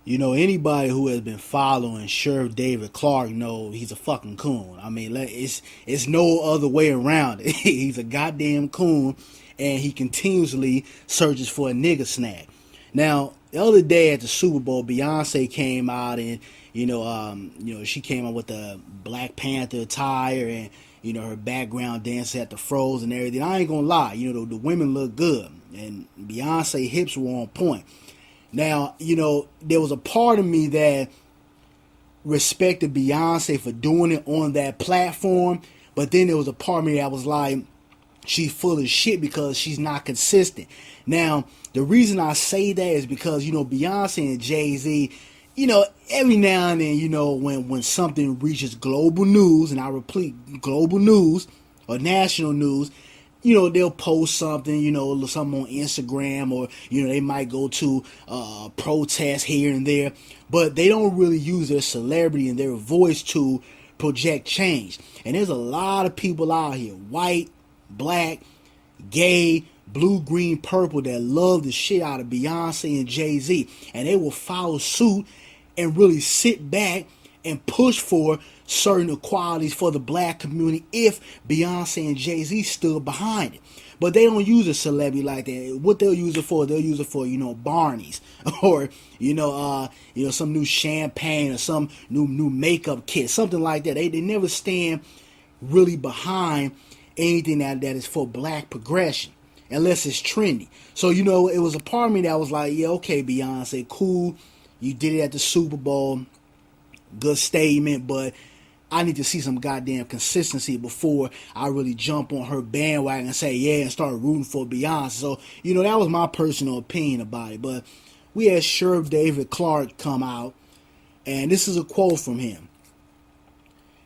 You know, anybody who has been following Sheriff David Clarke know he's a fucking coon. I mean, it's no other way around it. He's a goddamn coon, and he continuously searches for a nigga snack. Now, the other day at the Super Bowl, Beyonce came out and she came out with the Black Panther attire and her background dancer at the froze and everything. I ain't gonna lie, the women look good, and Beyonce hips were on point. Now, there was a part of me that respected Beyonce for doing it on that platform, but then there was a part of me that was like, she's full of shit because she's not consistent. Now, the reason I say that is because, Beyonce and Jay-Z, every now and then, when something reaches global news, and I repeat, global news or national news, they'll post something, something on Instagram, or, they might go to protests here and there, but they don't really use their celebrity and their voice to project change. And there's a lot of people out here, white, black, gay, blue, green, purple, that love the shit out of Beyonce and Jay-Z, and they will follow suit and really sit back and push for certain equalities for the black community if Beyonce and Jay-Z stood behind it. But they don't use a celebrity like that. What they'll use it for, Barney's or some new champagne or some new makeup kit, something like that. They never stand really behind anything that is for black progression unless it's trendy. So it was a part of me that was like, yeah, okay, Beyonce, cool, you did it at the Super Bowl, good statement, but I need to see some goddamn consistency before I really jump on her bandwagon and say yeah and start rooting for Beyonce. So, that was my personal opinion about it. But we had Sheriff David Clarke come out, and this is a quote from him.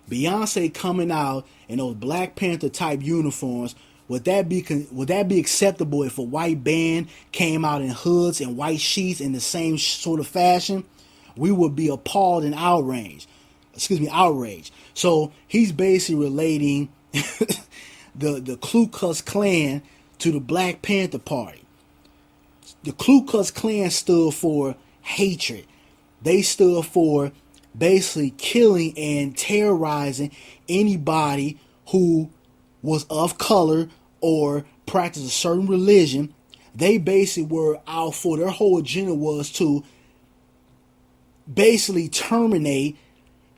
Beyonce coming out in those Black Panther type uniforms, would that be acceptable if a white band came out in hoods and white sheets in the same sort of fashion? We would be appalled and outraged. So he's basically relating the Ku Klux Klan to the Black Panther Party. The Ku Klux Klan stood for hatred. They stood for basically killing and terrorizing anybody who was of color or practiced a certain religion. They basically were out for, their whole agenda was to basically terminate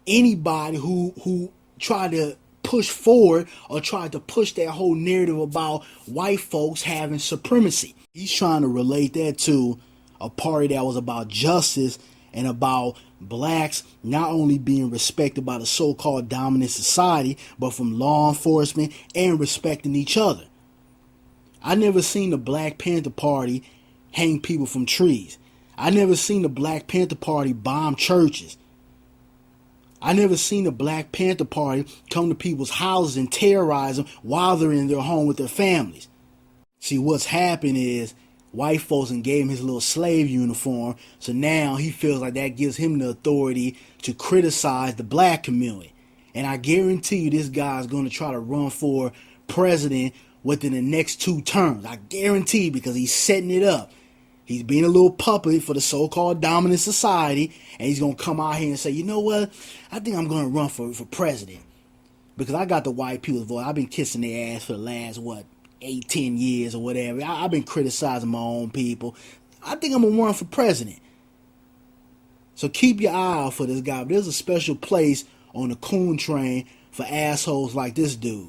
anybody who tried to push forward or tried to push that whole narrative about white folks having supremacy. He's trying to relate that to a party that was about justice and about blacks not only being respected by the so-called dominant society, but from law enforcement and respecting each other. I never seen the Black Panther Party hang people from trees. I never seen the Black Panther Party bomb churches. I never seen the Black Panther Party come to people's houses and terrorize them while they're in their home with their families. See, what's happened is white folks and gave him his little slave uniform, so now he feels like that gives him the authority to criticize the black community. And I guarantee you this guy's going to try to run for president within the next 2 terms. I guarantee, because he's setting it up. He's being a little puppet for the so-called dominant society, and he's going to come out here and say, you know what, I think I'm going to run for president. Because I got the white people's voice. I've been kissing their ass for the last, 8-10 years or whatever. I've been criticizing my own people. I think I'm going to run for president. So keep your eye out for this guy. But there's a special place on the coon train for assholes like this dude.